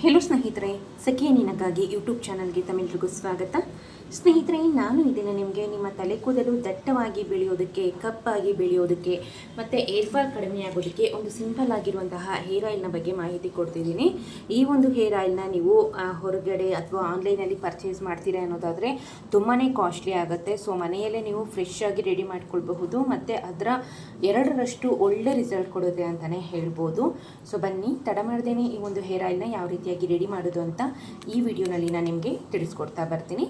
Hello ಸ್ನೇಹಿತರೆ, ಸಖಿಯ ನಿನಗಾಗಿ YouTube ಚಾನಲ್ಗೆ ತಮ್ಮೆಲ್ಲರಿಗೂ ಸ್ವಾಗತ. ಸ್ನೇಹಿತರೆ, ನಾನು ಇದನ್ನು ನಿಮಗೆ ನಿಮ್ಮ ತಲೆ ಕೂದಲು ದಟ್ಟವಾಗಿ ಬೆಳೆಯೋದಕ್ಕೆ, ಕಪ್ಪಾಗಿ ಬೆಳೆಯೋದಕ್ಕೆ ಮತ್ತು ಏರ್ ಫಾಲ್ ಕಡಿಮೆ ಆಗೋದಕ್ಕೆ ಒಂದು ಸಿಂಪಲ್ ಆಗಿರುವಂತಹ ಹೇರ್ ಆಯಿಲ್ನ ಬಗ್ಗೆ ಮಾಹಿತಿ ಕೊಡ್ತಿದ್ದೀನಿ. ಈ ಒಂದು ಹೇರ್ ಆಯಿಲ್ನ ನೀವು ಹೊರಗಡೆ ಅಥವಾ ಆನ್ಲೈನಲ್ಲಿ ಪರ್ಚೇಸ್ ಮಾಡ್ತೀರಾ ಅನ್ನೋದಾದರೆ ತುಂಬಾ ಕಾಸ್ಟ್ಲಿ ಆಗುತ್ತೆ. ಸೊ ಮನೆಯಲ್ಲೇ ನೀವು ಫ್ರೆಶ್ ಆಗಿ ರೆಡಿ ಮಾಡ್ಕೊಳ್ಬಹುದು ಮತ್ತು ಅದರ 2ರಷ್ಟು ಒಳ್ಳೆ ರಿಸಲ್ಟ್ ಕೊಡುತ್ತೆ ಅಂತಲೇ ಹೇಳ್ಬೋದು. ಸೊ ಬನ್ನಿ, ತಡ ಮಾಡ್ದೇನೆ ಈ ಒಂದು ಹೇರ್ ಆಯಿಲ್ನ ಯಾವ ರೀತಿಯಾಗಿ ರೆಡಿ ಮಾಡೋದು ಅಂತ ಈ ವಿಡಿಯೋನಲ್ಲಿ ನಾನು ನಿಮಗೆ ತಿಳಿಸ್ಕೊಡ್ತಾ ಬರ್ತೀನಿ.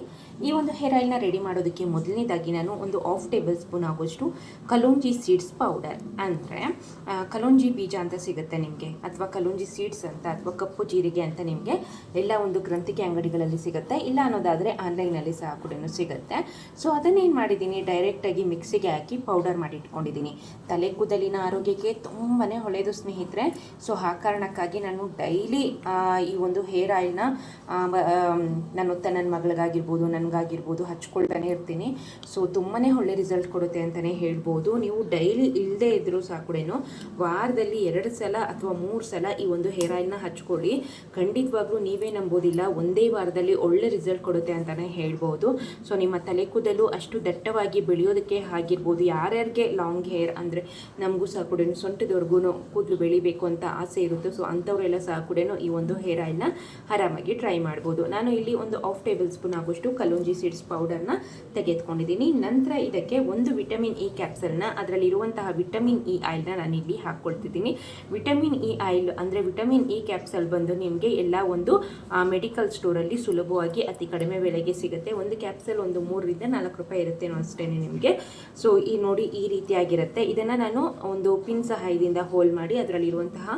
ಈ ಒಂದು ಹೇರ್ ಆಯಿಲ್ನ ರೆಡಿ ಮಾಡೋದಕ್ಕೆ ಮೊದಲನೇದಾಗಿ ನಾನು ಒಂದು 1/2 ಟೇಬಲ್ ಸ್ಪೂನ್ ಆಗೋಷ್ಟು ಕಲೋಂಜಿ ಸೀಡ್ಸ್ ಪೌಡರ್, ಅಂದರೆ ಕಲೋಂಜಿ ಬೀಜ ಅಂತ ಸಿಗುತ್ತೆ ನಿಮಗೆ, ಅಥವಾ ಕಲೋಂಜಿ ಸೀಡ್ಸ್ ಅಂತ, ಅಥವಾ ಕಪ್ಪು ಜೀರಿಗೆ ಅಂತ ನಿಮಗೆ ಎಲ್ಲ ಒಂದು ಗ್ರಂಥಿಕೆ ಅಂಗಡಿಗಳಲ್ಲಿ ಸಿಗುತ್ತೆ. ಇಲ್ಲ ಅನ್ನೋದಾದರೆ ಆನ್ಲೈನಲ್ಲಿ ಸಹ ಕೂಡ ಸಿಗುತ್ತೆ. ಸೊ ಅದನ್ನೇನು ಮಾಡಿದ್ದೀನಿ, ಡೈರೆಕ್ಟಾಗಿ ಮಿಕ್ಸಿಗೆ ಹಾಕಿ ಪೌಡರ್ ಮಾಡಿ ಇಟ್ಕೊಂಡಿದ್ದೀನಿ. ತಲೆ ಕೂದಲಿನ ಆರೋಗ್ಯಕ್ಕೆ ತುಂಬಾ ಒಳ್ಳೆಯದು ಸ್ನೇಹಿತರೆ. ಸೊ ಆ ಕಾರಣಕ್ಕಾಗಿ ನಾನು ಡೈಲಿ ಈ ಒಂದು ಹೇರ್ ಆಯಿಲ್ನ ನನ್ನ ಮಗಳಿಗಾಗಿರ್ಬೋದು, ನನಗಾಗಿರ್ಬೋದು ಹಚ್ಕೊಳ್ತಾನೆ ಇರ್ತೀನಿ. ಸೊ ತುಂಬಾ ಒಳ್ಳೆ ರಿಸಲ್ಟ್ ಕೊಡುತ್ತೆ ಅಂತಲೇ ಹೇಳ್ಬೋದು. ನೀವು ಡೈಲಿ ಇಲ್ಲದೇ ಇದ್ದರೂ ಸಹ ಕೂಡ ವಾರದಲ್ಲಿ 2 ಸಲ ಅಥವಾ 3 ಸಲ ಈ ಒಂದು ಹೇರ್ ಆಯಿಲ್ನ ಹಚ್ಕೊಳ್ಳಿ. ಖಂಡಿತವಾಗ್ಲೂ ನೀವೇ ನಂಬೋದಿಲ್ಲ, ಒಂದೇ ವಾರದಲ್ಲಿ ಒಳ್ಳೆ ರಿಸಲ್ಟ್ ಕೊಡುತ್ತೆ ಅಂತಲೇ ಹೇಳ್ಬೋದು. ಸೊ ನಿಮ್ಮ ತಲೆ ಕೂದಲು ಅಷ್ಟು ದಟ್ಟವಾಗಿ ಬೆಳೆಯೋದಕ್ಕೆ ಆಗಿರ್ಬೋದು, ಯಾರ್ಯಾರಿಗೆ ಲಾಂಗ್ ಹೇರ್ ಅಂದರೆ ನಮಗೂ ಸಹ ಕೂಡ ಸೊಂಟದವರೆಗೂ ಕೂದಲು ಬೆಳಿಬೇಕು ಅಂತ ಆಸೆ ಇರುತ್ತೆ. ಸೊ ಅಂಥವರೆಲ್ಲ ಸಹ ಕೂಡ ಈ ಒಂದು ಹೇರ್ ಆಯಿಲ್ನ ಆರಾಮಾಗಿ ಟ್ರೈ ಮಾಡ್ಬೋದು. ನಾನು ಇಲ್ಲಿ ಒಂದು 1/2 ಟೇಬಲ್ ಸ್ಪೂನ್ ಆಗೋಷ್ಟು ಕಲೋಂಜಿ ಸೀಡ್ಸ್ ಪೌಡರ್ನ ತೆಗೆದುಕೊಂಡಿದ್ದೀನಿ. ನಂತರ ಇದಕ್ಕೆ ಒಂದು ವಿಟಮಿನ್ ಇ ಕ್ಯಾಪ್ಸಲ್ನ, ಅದರಲ್ಲಿರುವಂತಹ ವಿಟಮಿನ್ ಇ ಆಯಿಲ್ನ ನಾನು ಇಲ್ಲಿ ಹಾಕ್ಕೊಳ್ತಿದ್ದೀನಿ. ವಿಟಮಿನ್ ಇ ಆಯಿಲ್ ಅಂದರೆ ವಿಟಮಿನ್ ಇ ಕ್ಯಾಪ್ಸಲ್ ಬಂದು ನಿಮಗೆ ಎಲ್ಲ ಒಂದು ಮೆಡಿಕಲ್ ಸ್ಟೋರಲ್ಲಿ ಸುಲಭವಾಗಿ ಅತಿ ಕಡಿಮೆ ಬೆಲೆಗೆ ಸಿಗುತ್ತೆ. ಒಂದು ಕ್ಯಾಪ್ಸಲ್ ಒಂದು 3ರಿಂದ 4 ರೂಪಾಯಿ ಇರುತ್ತೆ ಅಷ್ಟೇ ನಿಮಗೆ. ಸೊ ಈ ನೋಡಿ ಈ ರೀತಿಯಾಗಿರುತ್ತೆ. ಇದನ್ನು ನಾನು ಒಂದು ಪಿನ್ ಸಹಾಯದಿಂದ ಹೋಲ್ ಮಾಡಿ ಅದರಲ್ಲಿರುವಂತಹ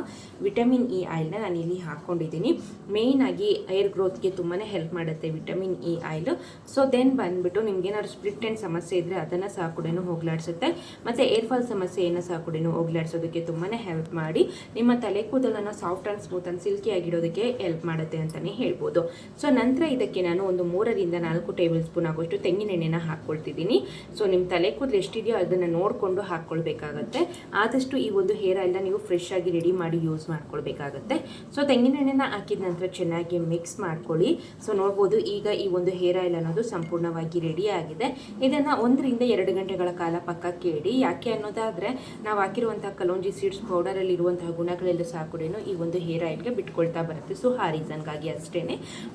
ವಿಟಮಿನ್ ಇ ಆಯಿಲ್ನ ನಾನು ಇಲ್ಲಿ ಹಾಕ್ಕೊಂಡಿದ್ದೀನಿ. ಮೇಯ್ನ್ ಆಗಿ ಹೇರ್ ಗ್ರೋತ್ಗೆ ತುಂಬಾ ಹೆಲ್ಪ್ ಮಾಡುತ್ತೆ vitamin E oil. So then ಬಂದುಬಿಟ್ಟು ನಿಮ್ಗೆ ಏನಾದ್ರು ಸ್ಪ್ಲಿಟ್ ಎಂಡ್ ಸಮಸ್ಯೆ ಇದ್ದರೆ ಅದನ್ನು ಸಹ ಕೂಡ ಹೋಗ್ಲಾಡಿಸುತ್ತೆ, ಮತ್ತು ಏರ್ ಫಾಲ್ ಸಮಸ್ಯೆಯನ್ನು ಸಹ ಕೂಡ ಹೋಗ್ಲಾಡಿಸೋದಕ್ಕೆ ತುಂಬಾ ಹೆಲ್ಪ್ ಮಾಡಿ ನಿಮ್ಮ ತಲೆ ಕೂದಲನ್ನು soft and smooth and silky ಆಗಿಡೋದಕ್ಕೆ ಹೆಲ್ಪ್ ಮಾಡುತ್ತೆ ಅಂತಲೇ ಹೇಳ್ಬೋದು. ಸೊ ನಂತರ ಇದಕ್ಕೆ ನಾನು ಒಂದು 3ರಿಂದ 4 ಟೇಬಲ್ ಸ್ಪೂನ್ ಆಗೋಷ್ಟು ತೆಂಗಿನೆಣ್ಣೆನ ಹಾಕ್ಕೊಳ್ತಿದ್ದೀನಿ. ಸೊ ನಿಮ್ಮ ತಲೆ ಕೂದಲು ಎಷ್ಟಿದೆಯೋ ಅದನ್ನು ನೋಡಿಕೊಂಡು ಹಾಕ್ಕೊಳ್ಬೇಕಾಗತ್ತೆ. ಆದಷ್ಟು ಈ ಒಂದು ಹೇರ್ ಆಯಿಲ್ನ ನೀವು ಫ್ರೆಶ್ ಆಗಿ ರೆಡಿ ಮಾಡಿ ಯೂಸ್ ಮಾಡ್ಕೊಳ್ಬೇಕಾಗತ್ತೆ. ಸೊ ತೆಂಗಿನೆಣ್ಣೆನ ಹಾಕಿದ ನಂತರ ಚೆನ್ನಾಗಿ ಮಿಕ್ಸ್ ಮಾಡ್ಕೊಳ್ಳಿ. ಸೊ ನೋಡ್ಬೋದು ಈಗ ಈ ಒಂದು ಹೇರ್ ಆಯಿಲ್ ಅನ್ನೋದು ಸಂಪೂರ್ಣವಾಗಿ ರೆಡಿ ಆಗಿದೆ. ಇದನ್ನು 1ರಿಂದ 2 ಗಂಟೆಗಳ ಕಾಲ ಪಕ್ಕಕ್ಕೆ ಇಡಿ. ಯಾಕೆ ಅನ್ನೋದಾದರೆ ನಾವು ಹಾಕಿರುವಂಥ ಕಲೋಂಜಿ ಸೀಡ್ಸ್ ಪೌಡರಲ್ಲಿ ಇರುವಂತಹ ಗುಣಗಳೆಲ್ಲ ಸಹ ಕೂಡ ಈ ಒಂದು ಹೇರ್ ಆಯಿಲ್ಗೆ ಬಿಟ್ಕೊಳ್ತಾ ಬರುತ್ತೆ. ಸೊ ಆ ರೀಸನ್ಗಾಗಿ ಅಷ್ಟೇ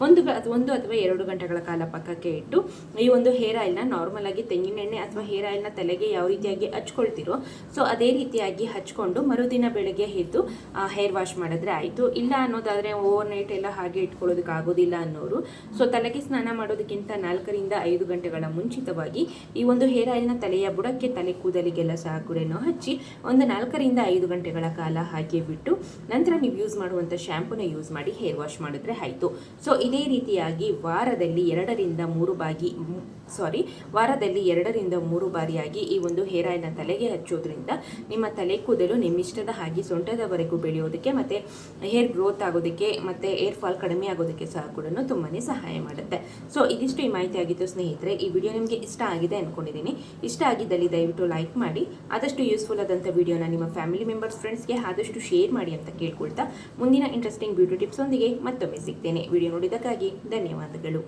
1 ಅಥವಾ 2 ಗಂಟೆಗಳ ಕಾಲ ಪಕ್ಕಕ್ಕೆ ಇಟ್ಟು ಈ ಒಂದು ಹೇರ್ ಆಯಿಲ್ನ ನಾರ್ಮಲ್ ಆಗಿ ತೆಂಗಿನೆಣ್ಣೆ ಅಥವಾ ಹೇರ್ ಆಯಿಲ್ನ ತಲೆಗೆ ಯಾವ ರೀತಿಯಾಗಿ ಹಚ್ಕೊಳ್ತಿರೋ ಸೊ ಅದೇ ರೀತಿಯಾಗಿ ಹಚ್ಕೊಂಡು ಮರುದಿನ ಬೆಳಗ್ಗೆ ಎದ್ದು ಹೇರ್ ವಾಶ್ ಮಾಡಿದ್ರೆ ಆಯಿತು. ಇಲ್ಲ ಅನ್ನೋದಾದರೆ ಓವರ್ ನೈಟ್ ಎಲ್ಲ ಹಾಗೆ ಇಟ್ಕೊಳ್ಳೋದಕ್ಕೆ ಆಗೋದಿಲ್ಲ ಅನ್ನೋರು ಸೊ ತಲೆಗೆ ಸ್ನಾನ ಮಾಡೋದಕ್ಕಿಂತ 4ರಿಂದ 5 ಗಂಟೆಗಳ ಮುಂಚಿತವಾಗಿ ಈ ಒಂದು ಹೇರ್ ಆಯಿಲ್ನ ತಲೆಯ ಬುಡಕ್ಕೆ, ತಲೆ ಕೂದಲಿಗೆಲ್ಲ ಸಹ ಕೂಡ ಹಚ್ಚಿ ಒಂದು 4ರಿಂದ 5 ಗಂಟೆಗಳ ಕಾಲ ಹಾಗೆ ಬಿಟ್ಟು ನಂತರ ನೀವು ಯೂಸ್ ಮಾಡುವಂಥ ಶ್ಯಾಂಪೂನ ಯೂಸ್ ಮಾಡಿ ಹೇರ್ ವಾಶ್ ಮಾಡಿದ್ರೆ ಆಯಿತು. ಸೊ ಇದೇ ರೀತಿಯಾಗಿ ವಾರದಲ್ಲಿ 2ರಿಂದ 3 ಬಾರಿಯಾಗಿ ಈ ಒಂದು ಹೇರ್ ಆಯಿಲ್ನ ತಲೆಗೆ ಹಚ್ಚೋದ್ರಿಂದ ನಿಮ್ಮ ತಲೆ ಕೂದಲು ನಿಮ್ಮಿಷ್ಟದ ಹಾಗೆ ಸೊಂಟದವರೆಗೂ ಬೆಳೆಯೋದಕ್ಕೆ ಮತ್ತು ಹೇರ್ ಗ್ರೋತ್ ಆಗೋದಕ್ಕೆ ಮತ್ತು ಏರ್ ಫಾಲ್ ಕಡಿಮೆ ಆಗೋದಕ್ಕೆ ಸಹ ಕೂಡ ತುಂಬಾ ಸಹಾಯ ಮಾಡುತ್ತೆ. ಸೊ ಇದಿಷ್ಟು ಈ ಮಾಹಿತಿ ಆಗಿತ್ತು ಸ್ನೇಹಿತರೆ. ಈ ವಿಡಿಯೋ ನಿಮಗೆ ಇಷ್ಟ ಆಗಿದೆ ಅಂದ್ಕೊಂಡಿದ್ದೀನಿ. ಇಷ್ಟ ಆಗಿದ್ದಲ್ಲಿ ದಯವಿಟ್ಟು ಲೈಕ್ ಮಾಡಿ, ಆದಷ್ಟು ಯೂಸ್ಫುಲ್ ಆದಂಥ ವಿಡಿಯೋನ ನಿಮ್ಮ ಫ್ಯಾಮಿಲಿ ಮೆಂಬರ್ಸ್, ಫ್ರೆಂಡ್ಸ್ಗೆ ಆದಷ್ಟು ಶೇರ್ ಮಾಡಿ ಅಂತ ಕೇಳ್ಕೊಳ್ತಾ ಮುಂದಿನ ಇಂಟ್ರೆಸ್ಟಿಂಗ್ ಬ್ಯೂಟಿ ಟಿಪ್ಸ್ ಒಂದಿಗೆ ಮತ್ತೊಮ್ಮೆ ಸಿಗ್ತೇನೆ. ವಿಡಿಯೋ ನೋಡಿದ್ದಕ್ಕಾಗಿ ಧನ್ಯವಾದಗಳು.